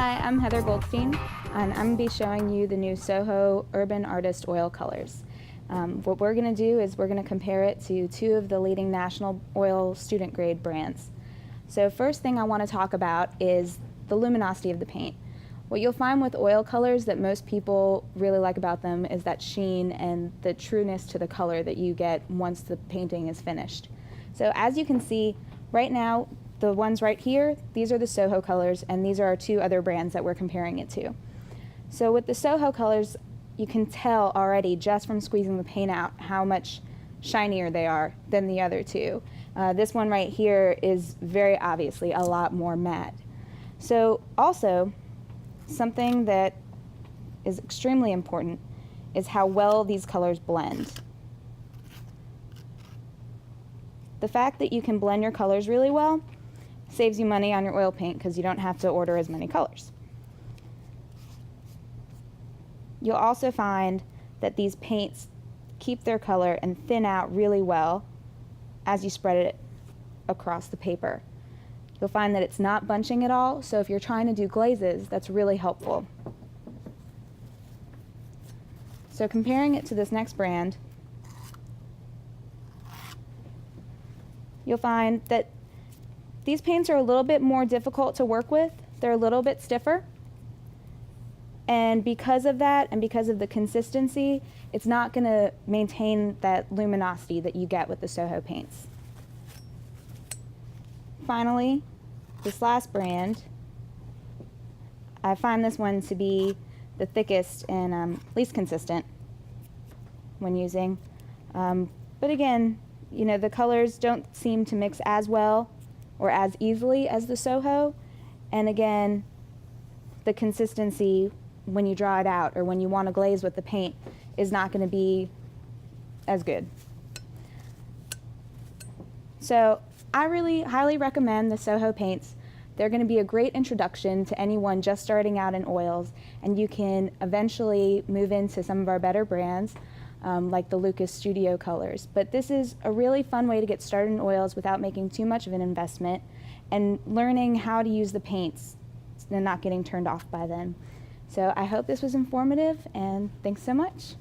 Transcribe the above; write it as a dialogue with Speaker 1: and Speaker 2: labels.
Speaker 1: Hi, I'm Heather Goldstein, and I'm going to be showing you the new SoHo Urban Artist Oil Colors. What we're going to do is we're going to compare it to two of the leading national oil student grade brands. So first thing I want to talk about is the luminosity of the paint. What you'll find with oil colors that most people really like about them is that sheen and the trueness to the color that you get once the painting is finished. So as you can see, right now, the ones right here, these are the SoHo colors, and these are our two other brands that we're comparing it to. So with the SoHo colors, you can tell already just from squeezing the paint out how much shinier they are than the other two. This one right here is very obviously a lot more matte. So also, something that is extremely important is how well these colors blend. The fact that you can blend your colors really well saves you money on your oil paint because you don't have to order as many colors. You'll also find that these paints keep their color and thin out really well as you spread it across the paper. You'll find that it's not bunching at all, so if you're trying to do glazes, that's really helpful. So comparing it to this next brand, you'll find that these paints are a little bit more difficult to work with. They're a little bit stiffer. And because of that, and because of the consistency, it's not going to maintain that luminosity that you get with the SoHo paints. Finally, this last brand, I find this one to be the thickest and least consistent when using. But again, you know, the colors don't seem to mix as well or as easily as the SoHo. And again, the consistency when you draw it out or when you want to glaze with the paint is not going to be as good. So I really highly recommend the SoHo paints. They're going to be a great introduction to anyone just starting out in oils, and you can eventually move into some of our better brands like the Lucas Studio colors. But this is a really fun way to get started in oils without making too much of an investment and learning how to use the paints and not getting turned off by them. So I hope this was informative, and thanks so much.